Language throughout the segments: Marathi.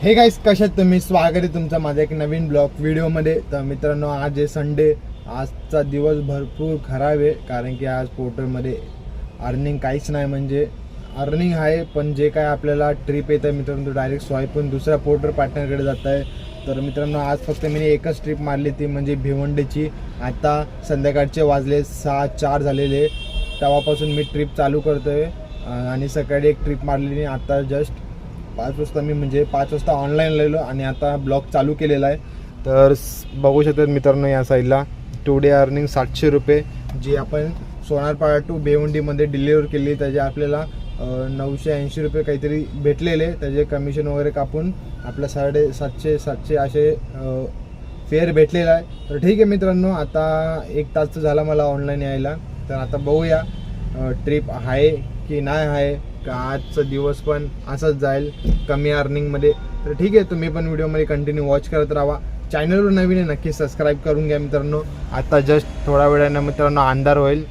हे गाईस, कशात तुम्ही? स्वागत आहे तुमचं माझ्या एक नवीन ब्लॉग व्हिडिओमध्ये. तर मित्रांनो, आज आहे संडे. आजचा दिवस भरपूर खराब आहे कारण की आज पोर्टरमध्ये अर्निंग काहीच नाही. म्हणजे अर्निंग आहे पण जे काय आपल्याला ट्रिप येतं आहे मित्रांनो, डायरेक्ट स्वाईपहून दुसऱ्या पोर्टर पार्टनरकडे जात आहे. तर मित्रांनो, आज फक्त मी एकच ट्रिप मारली ती म्हणजे भिवंडीची. आता संध्याकाळचे वाजले 6:04 झालेले. तेव्हापासून मी ट्रिप चालू करतो आहे आणि सकाळी एक ट्रिप मारलेली. आता जस्ट 5 वाजता मी म्हणजे 5 वाजता ऑनलाईन राहिलो आणि आता ब्लॉग चालू केलेला आहे. तर बघू शकतात मित्रांनो, या साईडला टुडे अर्निंग 700 रुपये जी आपण सोनारपाडा टू भिवंडीमध्ये डिलिव्हर केली. त्याचे आपल्याला 980 रुपये काहीतरी भेटलेले. त्याचे कमिशन वगैरे कापून आपल्या 750 असे फेअर भेटलेला आहे. तर ठीक आहे मित्रांनो, आता 1 तास झाला मला ऑनलाईन यायला. तर आता बघूया ट्रिप आहे की नाही आहे का आजचा दिवस पण असंच जाईल कमी अर्निंगमध्ये. तर ठीक आहे, तुम्ही पण व्हिडिओमध्ये कंटिन्यू वॉच करत राहा. चॅनलवर नवीन आहे नक्की सबस्क्राईब करून घ्या मित्रांनो. आता जस्ट थोड्या वेळानं मित्रांनो अंधार होईल.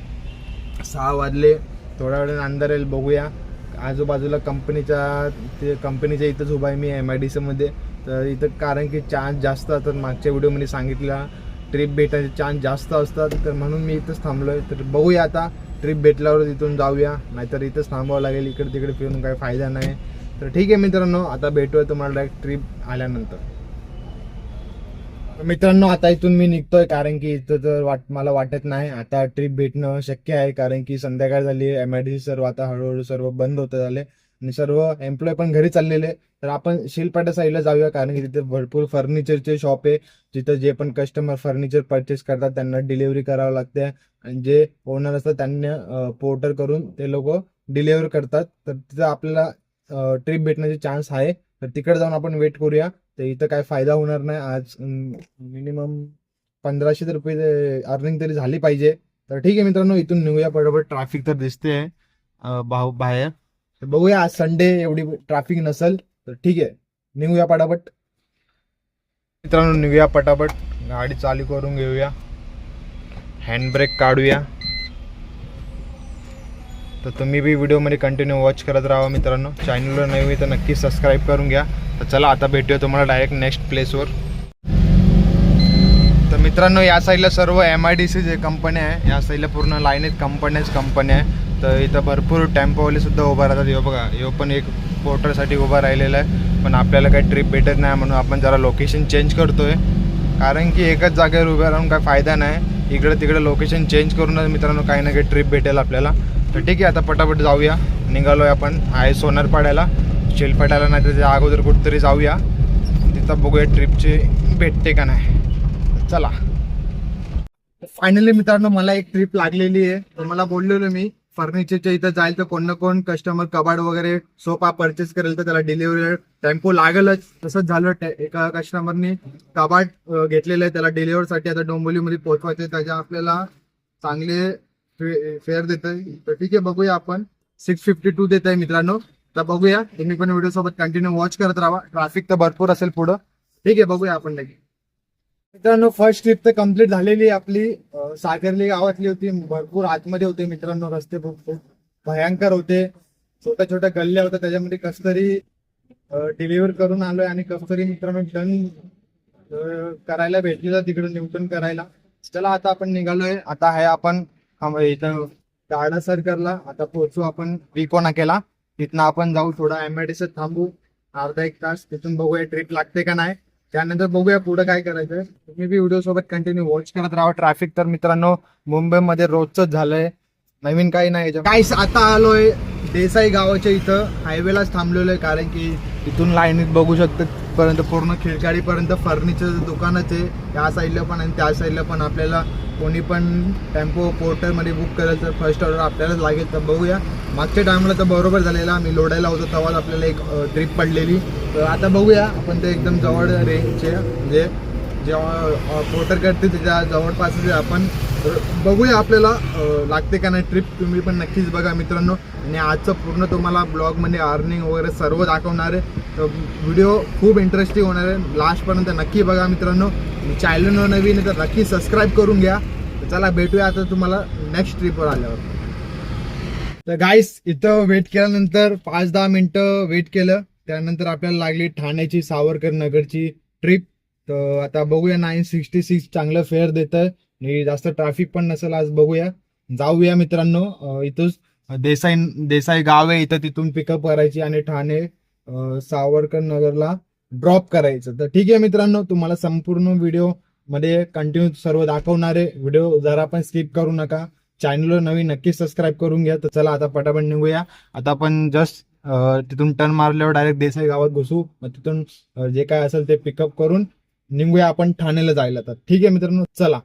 6 वाजले, थोड्या वेळानं अंधार येईल. बघूया आजूबाजूला कंपनीच्या इथंच उभा आहे मी MIDCमध्ये. तर इथं कारण की चान्स जास्त असतात, मागच्या व्हिडिओमध्ये सांगितलं ट्रिप भेटायचे चान्स जास्त असतात. तर म्हणून मी इथंच थांबलो आहे. तर बघूया आता ट्रिप भेटल्यावर इथून जाऊया, नाहीतर इथंच थांबावं लागेल. इकडे तिकडे फिरून काही फायदा नाही. तर ठीक आहे मित्रांनो, आता भेटूया तुम्हाला डायरेक्ट ट्रिप आल्यानंतर. मित्रांनो, आता इथून मी निघतोय कारण की इथं तर मला वाटत नाही आता ट्रिप भेटणं शक्य आहे. कारण की संध्याकाळ झाली, MIDC सर्व आता हळूहळू सर्व बंद होत झाले आणि सर्व एम्प्लॉय पण घरी चाललेले. तर आपण शिलपाटा साईडला जाऊया कारण की तिथे भरपूर फर्निचरचे शॉप आहे. जिथं जे पण कस्टमर फर्निचर परचेस करतात त्यांना डिलिव्हरी करावं लागते आणि जे ओनर असतात त्यांना पोर्टर करून ते लोक डिलिव्हर करतात. तर तिथं आपल्याला ट्रिप भेटण्याचे चान्स आहे. तर तिकडे जाऊन आपण वेट करूया. तर इथं काय फायदा होणार नाही. आज मिनिमम 1500 रुपये अर्निंग तरी झाली पाहिजे. तर ठीक आहे मित्रांनो, इथून निघूया पटापट. ट्रॅफिक तर दिसते बाहेर. तर बघूया आज संडे एवढी ट्रॅफिक नसेल. तर ठीक आहे, निघूया पटापट मित्रांनो. निघूया पटापट, गाडी चालू करून घेऊया, हँडब्रेक काढूया. तर तुम्ही बी व्हिडिओमध्ये कंटिन्यू वॉच करत राहा मित्रांनो. चॅनलवर नवीन तर नक्की सबस्क्राईब करून घ्या. तर चला आता भेटूया तुम्हाला डायरेक्ट नेक्स्ट प्लेसवर. तर मित्रांनो, या साईडला सर्व MIDC जे कंपन्या आहे, या साईडला पूर्ण लाईन आहेत कंपन्या आहे. तर इथं भरपूर टेम्पोवाले सुद्धा उभा राहतात. यो बघा, यो पण एक पोर्टरसाठी उभा राहिलेला आहे. पण आपल्याला काही ट्रिप भेटत नाही म्हणून आपण जरा लोकेशन चेंज करतोय. कारण की एकच जागेवर उभ्या राहून काय फायदा नाही. इकडे तिकडे लोकेशन चेंज करूनच मित्रांनो काही ना काही ट्रिप भेटेल आपल्याला. तर ठीक आहे, आता पटापट जाऊया. निघालोय आपण आहे सोनारपाड्याला, शिलपाड्याला नाही त्याच्या अगोदर कुठेतरी जाऊया. तिथं बघूया ट्रिपची भेटते का नाही. चला, फायनली मित्रांनो मला एक ट्रिप लागलेली आहे. तर मला बोललेलो मी फर्निचरच्या इथं जाईल तर कोण ना कोण कस्टमर कबाड वगैरे सोफा परचेस करेल तर त्याला डिलिव्हरी टेम्पो लागेलच. तसंच झालं. एका कस्टमरनी कबाड घेतलेलं आहे, त्याला डिलिव्हरीसाठी आता डोंबिवलीमध्ये पोहोचवायचं. त्याच्या आपल्याला चांगले फेअर देत आहे. तर ठीक आहे, बघूया आपण 652 देत आहे मित्रांनो. तर बघूया, तुम्ही पण व्हिडिओ सोबत कंटिन्यू वॉच करत राहा. ट्रॅफिक तर भरपूर असेल पुढं. ठीक आहे, बघूया आपण लगेच. मित्रांनो, फर्स्ट ट्रिप तर कम्प्लीट झालेली आपली. सागरली गावातली होती. भरपूर आतमध्ये होते मित्रांनो. रस्ते खूप भयंकर होते. छोट्या छोट्या गल्ल्या होत्या. त्याच्यामध्ये कसतरी डिलिव्हर करून आलोय आणि कसतरी मित्रांनो डन करायला भेटलेला तिकडे न्यूटन करायला. चला आता आपण निघालोय. आता आहे आपण इथं गाडा सर्कलला. आता पोहोचू आपण विकोनाकेला. तिथनं आपण जाऊ थोडा MIDC थांबू अर्धा 1 तास. तिथून बघूया ट्रिप लागते का नाही. त्यानंतर बघूया पुढे काय करायचं. तुम्ही बी व्हिडिओ सोबत कंटिन्यू वॉच करत राहा. ट्रॅफिक तर मित्रांनो मुंबईमध्ये रोजच झालंय, नवीन काही नाही. काहीच आता आलोय देसाई गावाच्या इथं. हायवेलाच थांबलेलो आहे कारण की इथून लाईनीत बघू शकतात पर्यंत पूर्ण खिळकाडीपर्यंत फर्निचरचं दुकानच आहे. या साईडला पण आणि त्या साईडला पण. आपल्याला कोणी पण टेम्पो पोर्टरमध्ये बुक करेल तर फर्स्ट ऑर्डर आपल्यालाच लागेल. तर बघूया, मागच्या टायमाला तर बरोबर झालेला. मी लोडायला होतो तेव्हाच आपल्याला एक ट्रिप पडलेली. तर आता बघूया आपण ते एकदम जवळ रेंजचे म्हणजे जेव्हा पोर्टर करते त्याच्या जवळपास आपण बघूया आपल्याला लागते का नाही ट्रिप. तुम्ही पण नक्कीच बघा मित्रांनो. आणि आजचं पूर्ण तुम्हाला ब्लॉगमध्ये अर्निंग वगैरे सर्व दाखवणार आहे. तर व्हिडिओ खूप इंटरेस्टिंग होणार आहे. लास्टपर्यंत नक्की बघा मित्रांनो. चॅनलवर नवीन आहे तर नक्की सबस्क्राईब करून घ्या. तर चला भेटूया आता तुम्हाला नेक्स्ट ट्रिपवर आल्यावर. तर गाईस, इथं वेट केल्यानंतर 5-10 मिनटं वेट केलं. त्यानंतर आपल्याला लागली ठाण्याची सावरकर नगरची ट्रिप. तर आता बघूया 966 चांगलं फेअर देत आहे आणि जास्त ट्रॅफिक पण नसेल आज. बघूया, जाऊया मित्रांनो. इथंच देसाई गाव आहे, इथं तिथून पिकअप करायची आणि ठाणे सावरकर नगरला ड्रॉप करायचं. तर ठीक आहे मित्रांनो, तुम्हाला संपूर्ण व्हिडिओ मध्ये कंटिन्यू सर्व दाखवणार आहे. व्हिडिओ जरा पण स्किप करू नका. चॅनलवर नवीन नक्की सबस्क्राईब करून घ्या. तर चला आता पटापट निघूया. आता आपण जस्ट तिथून टर्न मारल्यावर डायरेक्ट देसाई गावात घुसू. मग तिथून जे काय असेल ते पिकअप करून निघूया आपण ठाण्याला जायला. तर ठीक आहे मित्रांनो, चला.